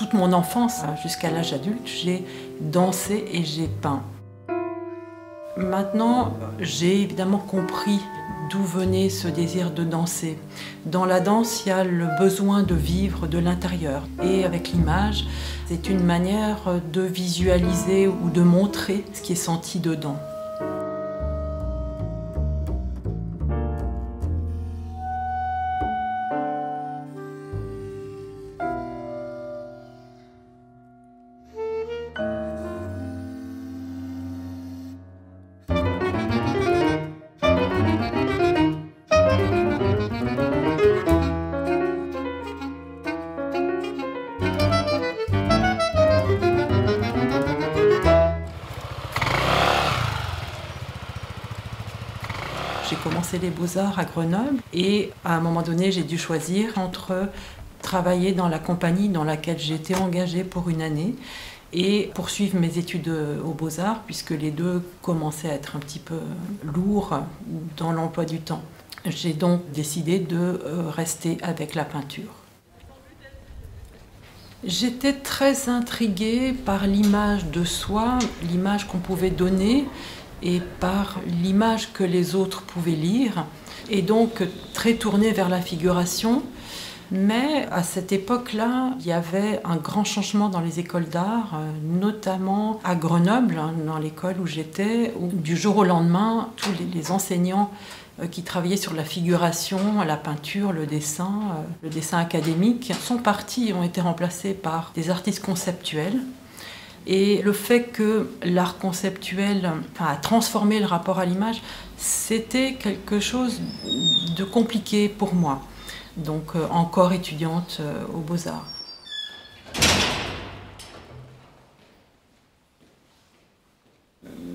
toute mon enfance jusqu'à l'âge adulte, j'ai dansé et j'ai peint. Maintenant, j'ai évidemment compris d'où venait ce désir de danser. Dans la danse, il y a le besoin de vivre de l'intérieur. Et avec l'image, c'est une manière de visualiser ou de montrer ce qui est senti dedans. J'ai commencé les Beaux-Arts à Grenoble et à un moment donné, j'ai dû choisir entre travailler dans la compagnie dans laquelle j'étais engagée pour une année et poursuivre mes études aux Beaux-Arts, puisque les deux commençaient à être un petit peu lourds dans l'emploi du temps. J'ai donc décidé de rester avec la peinture. J'étais très intriguée par l'image de soi, l'image qu'on pouvait donner, et par l'image que les autres pouvaient lire, et donc très tournée vers la figuration. Mais à cette époque-là, il y avait un grand changement dans les écoles d'art, notamment à Grenoble, dans l'école où j'étais, où du jour au lendemain, tous les enseignants qui travaillaient sur la figuration, la peinture, le dessin académique, sont partis et ont été remplacés par des artistes conceptuels. Et le fait que l'art conceptuel a transformé le rapport à l'image, c'était quelque chose de compliqué pour moi, donc encore étudiante aux Beaux-Arts.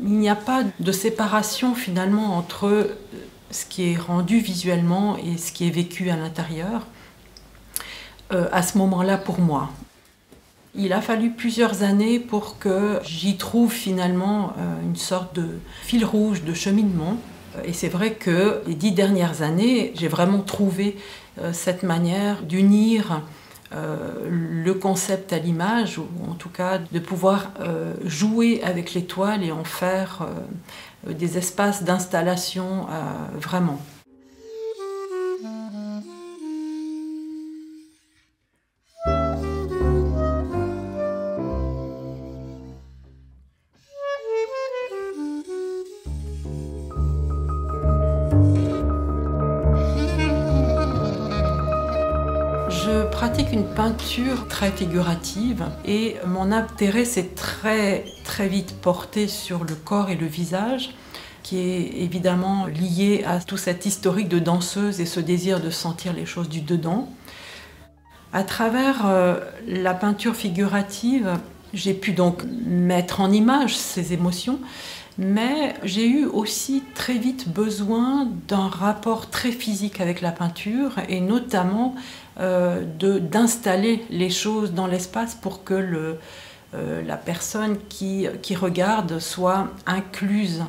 Il n'y a pas de séparation finalement entre ce qui est rendu visuellement et ce qui est vécu à l'intérieur à ce moment-là pour moi. Il a fallu plusieurs années pour que j'y trouve finalement une sorte de fil rouge de cheminement. Et c'est vrai que les 10 dernières années, j'ai vraiment trouvé cette manière d'unir le concept à l'image, ou en tout cas de pouvoir jouer avec les toiles et en faire des espaces d'installation vraiment. Je pratique une peinture très figurative et mon intérêt s'est très vite porté sur le corps et le visage, qui est évidemment lié à tout cet historique de danseuse et ce désir de sentir les choses du dedans. À travers la peinture figurative, j'ai pu donc mettre en image ces émotions, mais j'ai eu aussi très vite besoin d'un rapport très physique avec la peinture et notamment d'installer les choses dans l'espace pour que la personne qui regarde soit incluse,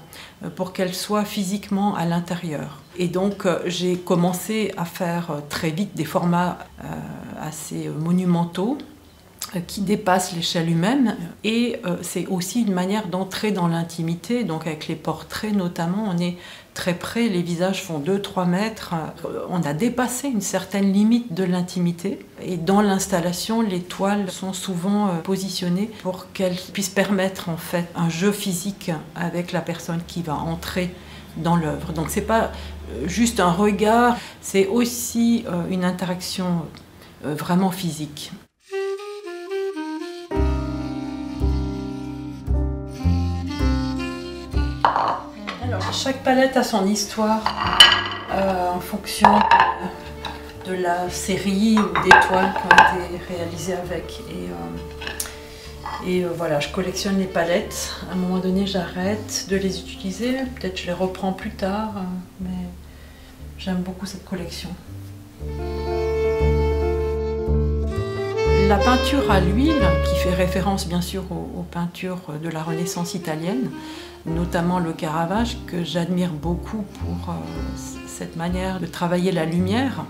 pour qu'elle soit physiquement à l'intérieur. Et donc j'ai commencé à faire très vite des formats assez monumentaux qui dépassent l'échelle humaine, et c'est aussi une manière d'entrer dans l'intimité. Donc avec les portraits notamment, on est très près, les visages font 2-3 mètres, on a dépassé une certaine limite de l'intimité, et dans l'installation, les toiles sont souvent positionnées pour qu'elles puissent permettre en fait un jeu physique avec la personne qui va entrer dans l'œuvre. Donc c'est pas juste un regard, c'est aussi une interaction vraiment physique. Chaque palette a son histoire en fonction de la série ou des toiles qui ont été réalisées avec. Et voilà, je collectionne les palettes. À un moment donné, j'arrête de les utiliser. Peut-être je les reprends plus tard, mais j'aime beaucoup cette collection. La peinture à l'huile, qui fait référence bien sûr aux peintures de la Renaissance italienne, notamment le Caravage, que j'admire beaucoup pour cette manière de travailler la lumière,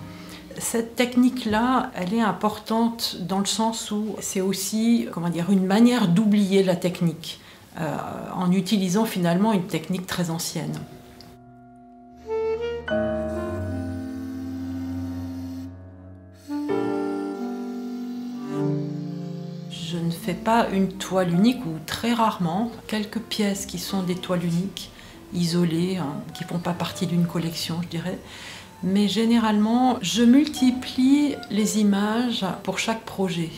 Cette technique-là, elle est importante dans le sens où c'est aussi, comment dire, une manière d'oublier la technique, en utilisant finalement une technique très ancienne. Je ne fais pas une toile unique, ou très rarement, quelques pièces qui sont des toiles uniques, isolées, hein, qui ne font pas partie d'une collection, je dirais. Mais généralement, je multiplie les images pour chaque projet.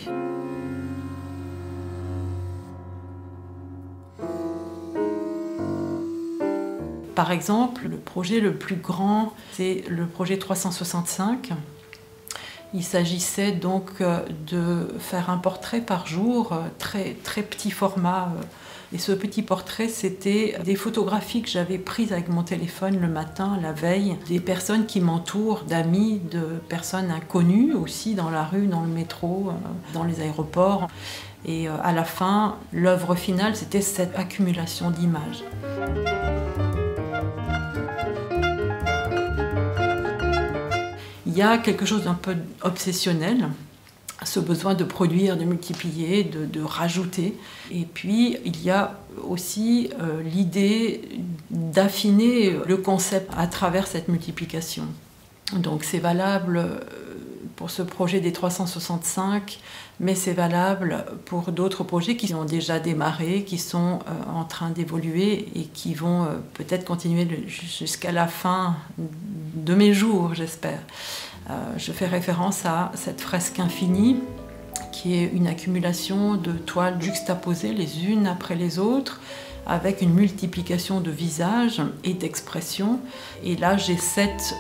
Par exemple, le projet le plus grand, c'est le projet 365. Il s'agissait donc de faire un portrait par jour, très petit format. Et ce petit portrait, c'était des photographies que j'avais prises avec mon téléphone le matin, la veille, des personnes qui m'entourent, d'amis, de personnes inconnues aussi dans la rue, dans le métro, dans les aéroports. Et à la fin, l'œuvre finale, c'était cette accumulation d'images. Il y a quelque chose d'un peu obsessionnel, ce besoin de produire, de multiplier, de rajouter. Et puis, il y a aussi l'idée d'affiner le concept à travers cette multiplication. Donc c'est valable pour ce projet des 365, mais c'est valable pour d'autres projets qui ont déjà démarré, qui sont en train d'évoluer et qui vont peut-être continuer jusqu'à la fin de mes jours, j'espère. Je fais référence à cette fresque infinie, qui est une accumulation de toiles juxtaposées les unes après les autres, avec une multiplication de visages et d'expressions. Et là, j'ai 7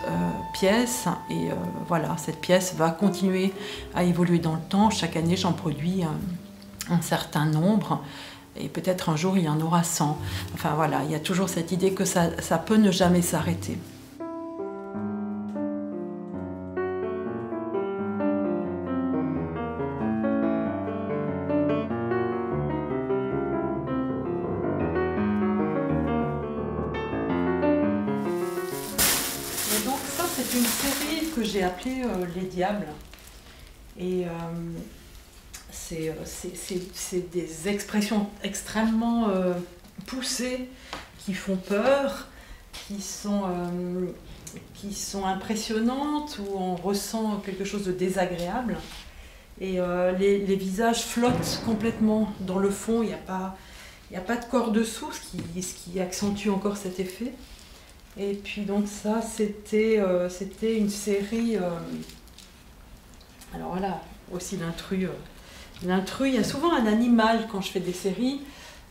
pièces, et voilà, cette pièce va continuer à évoluer dans le temps. Chaque année, j'en produis un certain nombre, et peut-être un jour, il y en aura 100. Enfin voilà, il y a toujours cette idée que ça peut ne jamais s'arrêter. C'est une série que j'ai appelée Les Diables. Et c'est des expressions extrêmement poussées, qui font peur, qui sont impressionnantes, où on ressent quelque chose de désagréable. Et les visages flottent complètement dans le fond, il n'y a pas de corps dessous, ce qui accentue encore cet effet. Et puis donc ça, c'était une série... alors voilà, aussi l'intrus. L'intrus, il y a souvent un animal quand je fais des séries.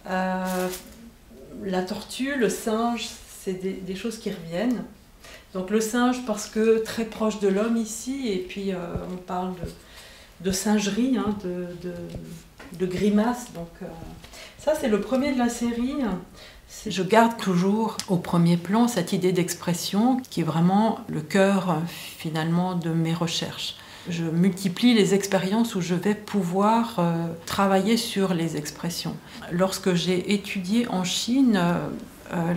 La tortue, le singe, c'est des choses qui reviennent. Donc le singe parce que très proche de l'homme ici, et puis on parle de singerie, hein, de grimace. Donc ça, c'est le premier de la série. Je garde toujours au premier plan cette idée d'expression qui est vraiment le cœur finalement de mes recherches. Je multiplie les expériences où je vais pouvoir travailler sur les expressions. Lorsque j'ai étudié en Chine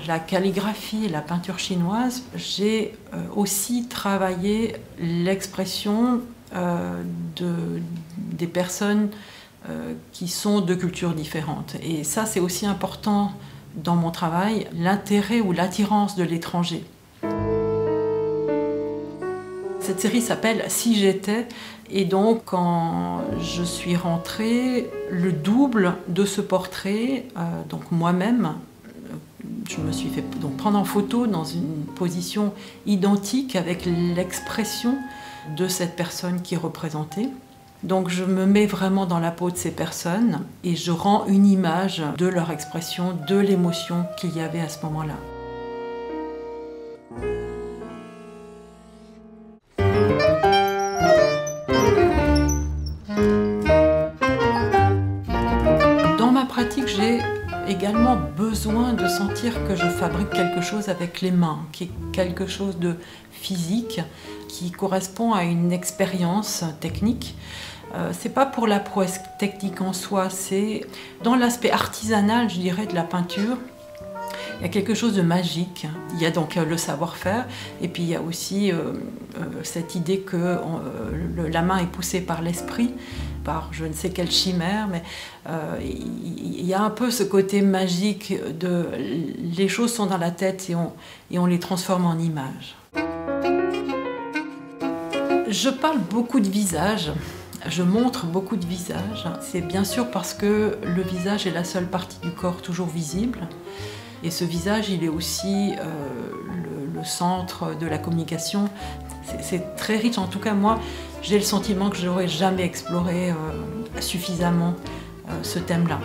la calligraphie et la peinture chinoise, j'ai aussi travaillé l'expression des personnes qui sont de cultures différentes. Et ça, c'est aussi important dans mon travail, l'intérêt ou l'attirance de l'étranger. Cette série s'appelle « Si j'étais » et donc quand je suis rentrée, le double de ce portrait, donc moi-même, je me suis fait donc prendre en photo dans une position identique avec l'expression de cette personne qui est représentée. Donc je me mets vraiment dans la peau de ces personnes et je rends une image de leur expression, de l'émotion qu'il y avait à ce moment-là. Dans ma pratique, j'ai également besoin de sentir que je fabrique quelque chose avec les mains, qui est quelque chose de physique, qui correspond à une expérience technique. C'est pas pour la prouesse technique en soi, c'est dans l'aspect artisanal, je dirais, de la peinture. Il y a quelque chose de magique. Il y a donc le savoir-faire et puis il y a aussi cette idée que la main est poussée par l'esprit, par je ne sais quelle chimère, mais il y a un peu ce côté magique de les choses sont dans la tête et on les transforme en images. Je parle beaucoup de visages. Je montre beaucoup de visages. C'est bien sûr parce que le visage est la seule partie du corps toujours visible. Et ce visage, il est aussi le centre de la communication. C'est très riche. En tout cas, moi, j'ai le sentiment que je n'aurais jamais exploré suffisamment ce thème-là.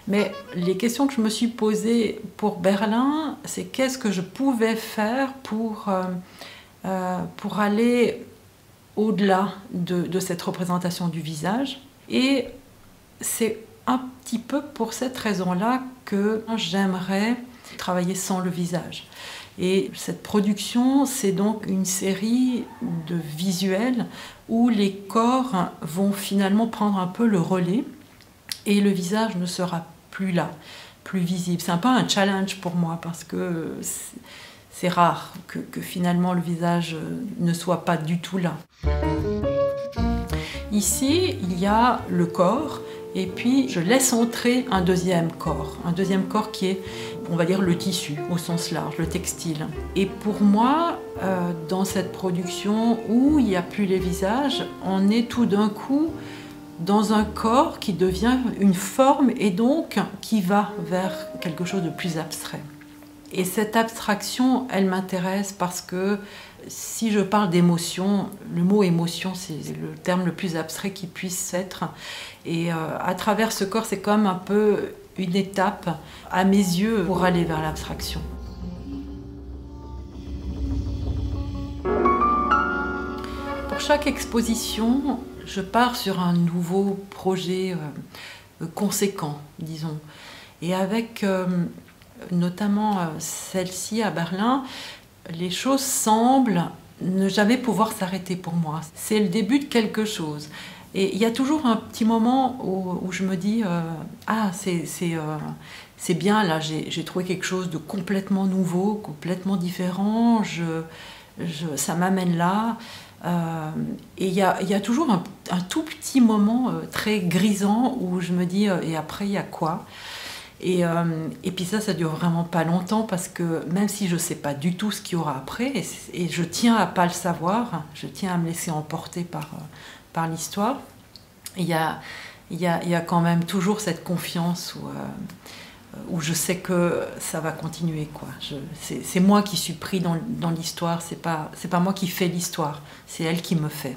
Mais les questions que je me suis posées pour Berlin, c'est qu'est-ce que je pouvais faire pour aller au-delà de cette représentation du visage. Et c'est un petit peu pour cette raison-là que j'aimerais travailler sans le visage. Et cette production, c'est donc une série de visuels où les corps vont finalement prendre un peu le relais et le visage ne sera plus là, plus visible. C'est un peu un challenge pour moi parce que c'est rare que finalement le visage ne soit pas du tout là. Ici, il y a le corps et puis je laisse entrer un deuxième corps qui est, on va dire, le tissu au sens large, le textile. Et pour moi, dans cette production où il n'y a plus les visages, on est tout d'un coup dans un corps qui devient une forme et donc qui va vers quelque chose de plus abstrait. Et cette abstraction, elle m'intéresse parce que si je parle d'émotion, le mot émotion, c'est le terme le plus abstrait qui puisse être. Et à travers ce corps, c'est comme un peu une étape, à mes yeux, pour aller vers l'abstraction. Pour chaque exposition, je pars sur un nouveau projet conséquent, disons. Et avec notamment celle-ci à Berlin, les choses semblent ne jamais pouvoir s'arrêter pour moi. C'est le début de quelque chose. Et il y a toujours un petit moment où je me dis ah, c'est bien, là, j'ai trouvé quelque chose de complètement nouveau, complètement différent, ça m'amène là. Et il y a toujours un tout petit moment très grisant où je me dis et après, il y a quoi ? Et puis ça dure vraiment pas longtemps parce que même si je ne sais pas du tout ce qu'il y aura après, et je tiens à pas le savoir, je tiens à me laisser emporter par l'histoire, il y a quand même toujours cette confiance où je sais que ça va continuer, quoi. C'est moi qui suis pris dans l'histoire, c'est pas moi qui fais l'histoire, c'est elle qui me fait.